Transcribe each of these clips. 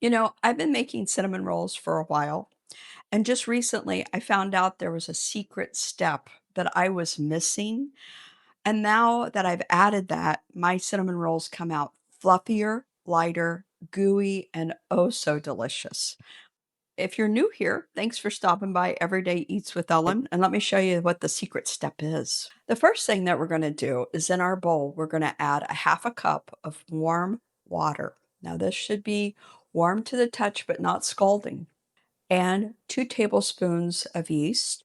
I've been making cinnamon rolls for a while, and just recently I found out there was a secret step that I was missing. And now that I've added that, my cinnamon rolls come out fluffier, lighter, gooey, and oh so delicious. If you're new here, thanks for stopping by Everyday Eats with Ellen, and let me show you what the secret step is. The first thing that we're going to do is in our bowl, we're going to add a half a cup of warm water. Now, this should be warm to the touch, but not scalding, and 2 tablespoons of yeast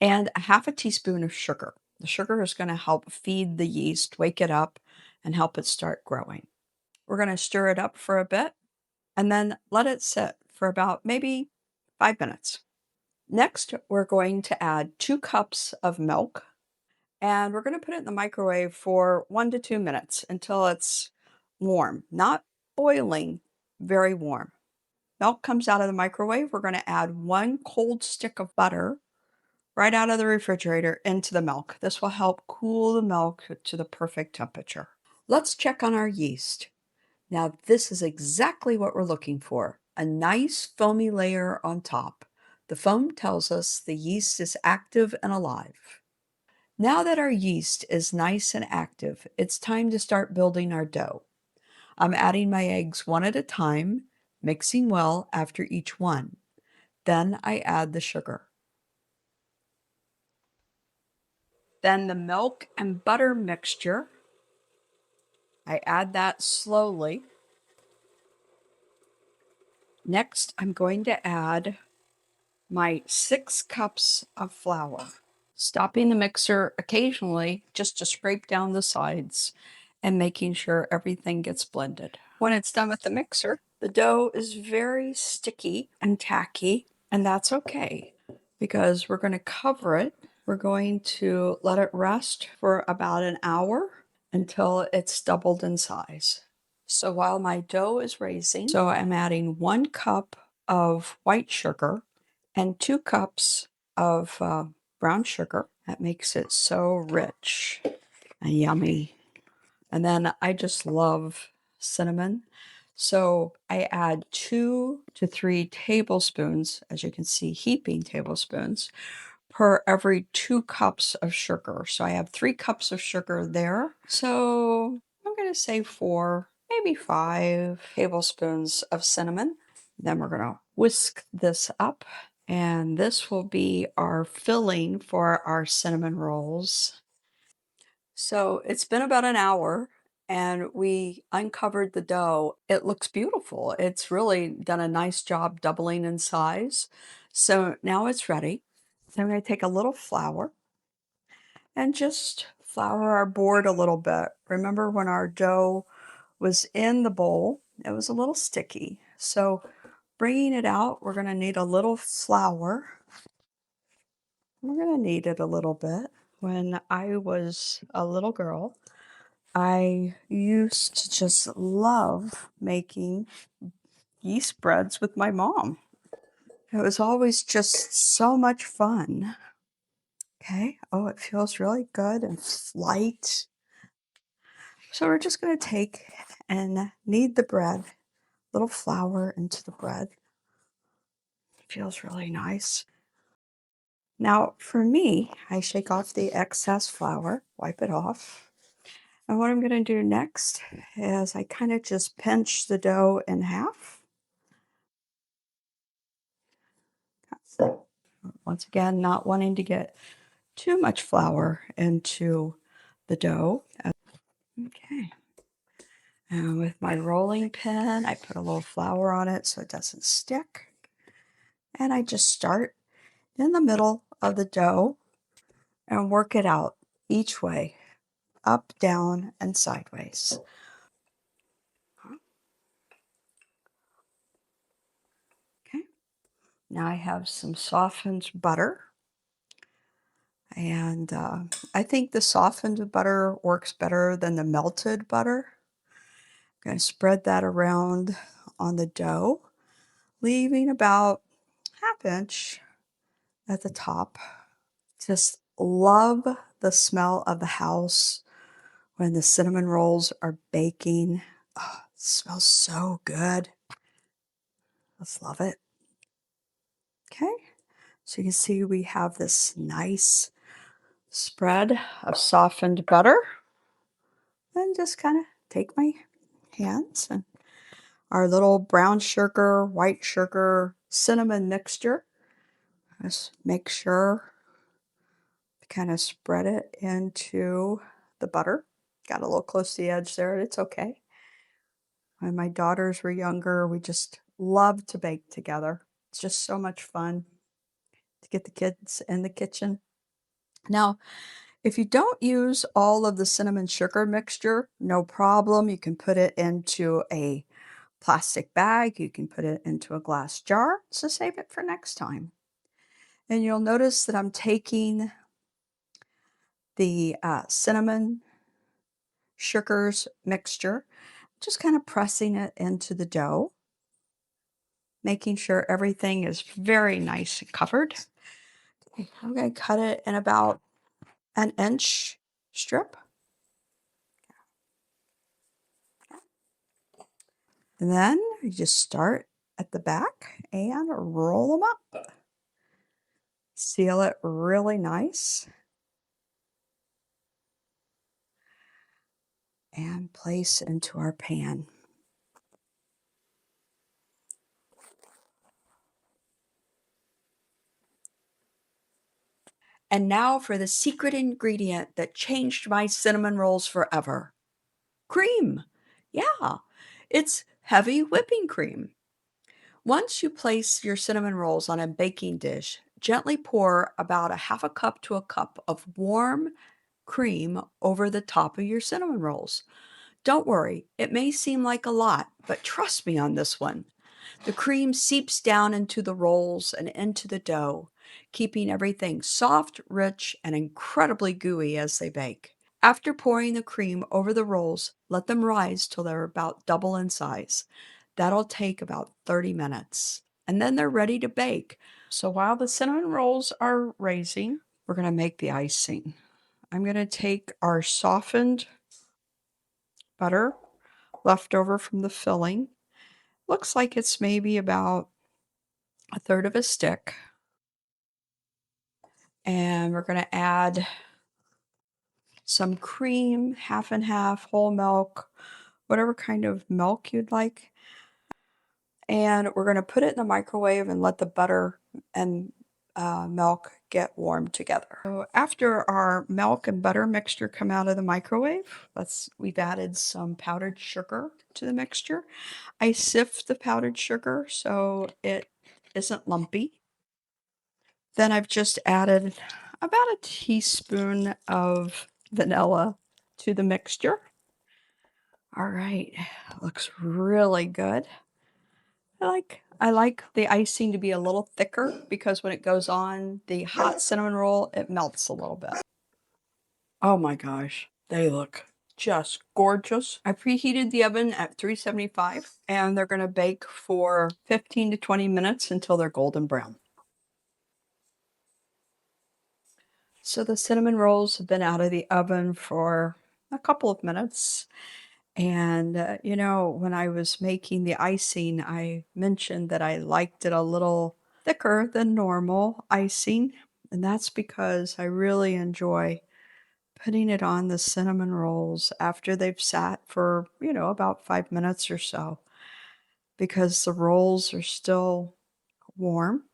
and a half a teaspoon of sugar. The sugar is going to help feed the yeast, wake it up, and help it start growing. We're going to stir it up for a bit and then let it sit for about maybe 5 minutes. Next, we're going to add 2 cups of milk and we're going to put it in the microwave for 1 to 2 minutes until it's warm, not boiling, very warm. Milk comes out of the microwave. We're going to add 1 cold stick of butter right out of the refrigerator into the milk. This will help cool the milk to the perfect temperature. Let's check on our yeast. Now, this is exactly what we're looking for, a nice foamy layer on top. The foam tells us the yeast is active and alive. Now that our yeast is nice and active, it's time to start building our dough. I'm adding my eggs one at a time, mixing well after each one. Then I add the sugar. Then the milk and butter mixture. I add that slowly. Next, I'm going to add my 6 cups of flour, stopping the mixer occasionally just to scrape down the sides and making sure everything gets blended. When it's done with the mixer, the dough is very sticky and tacky, and that's okay because we're going to cover it. We're going to let it rest for about an hour until it's doubled in size. So while my dough is raising, I'm adding 1 cup of white sugar and 2 cups of brown sugar. That makes it so rich and yummy. And then I just love cinnamon. So I add 2 to 3 tablespoons, as you can see, heaping tablespoons, per every 2 cups of sugar. So I have 3 cups of sugar there. So I'm going to say 4, maybe 5 tablespoons of cinnamon. Then we're going to whisk this up. And this will be our filling for our cinnamon rolls. So it's been about an hour and we uncovered the dough. It looks beautiful. It's really done a nice job doubling in size. So now it's ready. So I'm going to take a little flour and just flour our board a little bit. Remember when our dough was in the bowl, it was a little sticky. So bringing it out, we're going to need a little flour. We're going to knead it a little bit. When I was a little girl, I used to just love making yeast breads with my mom. It was always just so much fun. Okay, oh, it feels really good and light. So we're just going to take and knead the bread, little flour into the bread. It feels really nice. Now, for me, I shake off the excess flour, wipe it off. And what I'm going to do next is I kind of just pinch the dough in half. Once again, not wanting to get too much flour into the dough. Okay. And with my rolling pin, I put a little flour on it so it doesn't stick. And I just start in the middle of the dough and work it out each way, up, down, and sideways. Okay. Now I have some softened butter. And I think the softened butter works better than the melted butter. I'm going to spread that around on the dough, leaving about ½ inch at the top. Just love the smell of the house when the cinnamon rolls are baking. Oh, it smells so good. Just love it. Okay, so you can see we have this nice spread of softened butter. And just kind of take my hands and our little brown sugar, white sugar, cinnamon mixture. Just make sure to kind of spread it into the butter. Got a little close to the edge there. It's okay. When my daughters were younger, we just loved to bake together. It's just so much fun to get the kids in the kitchen. Now, if you don't use all of the cinnamon sugar mixture, no problem. You can put it into a plastic bag. You can put it into a glass jar. So save it for next time. And you'll notice that I'm taking the cinnamon sugars mixture, just kind of pressing it into the dough, making sure everything is very nice and covered. Okay, I'm going to cut it in about an inch strip. And then you just start at the back and roll them up. Seal it really nice. And place into our pan. And now for the secret ingredient that changed my cinnamon rolls forever. Cream. Yeah, it's heavy whipping cream. Once you place your cinnamon rolls on a baking dish, gently pour about a half a cup to a cup of warm cream over the top of your cinnamon rolls. Don't worry, it may seem like a lot, but trust me on this one. The cream seeps down into the rolls and into the dough, keeping everything soft, rich, and incredibly gooey as they bake. After pouring the cream over the rolls, let them rise till they're about double in size. That'll take about 30 minutes. And then they're ready to bake. So while the cinnamon rolls are raising, we're going to make the icing. I'm going to take our softened butter left over from the filling. Looks like it's maybe about a third of a stick. And we're going to add some cream, half and half, whole milk, whatever kind of milk you'd like. And we're going to put it in the microwave and let the butter and milk get warm together. So after our milk and butter mixture come out of the microwave, we've added some powdered sugar to the mixture. I sift the powdered sugar so it isn't lumpy. Then I've just added about a teaspoon of vanilla to the mixture. All right, looks really good. I like the icing to be a little thicker because when it goes on the hot cinnamon roll, it melts a little bit. Oh my gosh, they look just gorgeous. I preheated the oven at 375 and they're going to bake for 15 to 20 minutes until they're golden brown. So the cinnamon rolls have been out of the oven for a couple of minutes. And, you know, when I was making the icing, I mentioned that I liked it a little thicker than normal icing. And that's because I really enjoy putting it on the cinnamon rolls after they've sat for, you know, about 5 minutes or so, because the rolls are still warm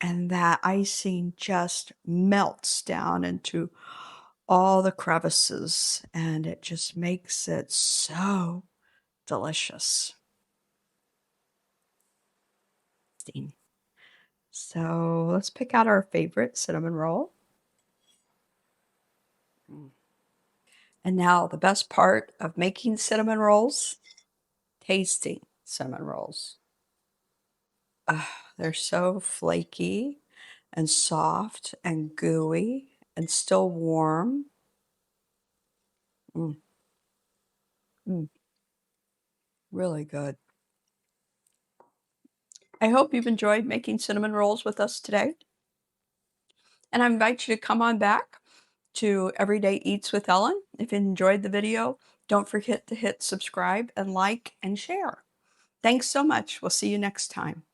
and that icing just melts down into all the crevices and it just makes it so delicious. So let's pick out our favorite cinnamon roll. And now the best part of making cinnamon rolls, tasting cinnamon rolls. They're so flaky and soft and gooey and still warm. Mm, mm, really good. I hope you've enjoyed making cinnamon rolls with us today. And I invite you to come on back to Everyday Eats with Ellen. If you enjoyed the video, don't forget to hit subscribe and like and share. Thanks so much. We'll see you next time.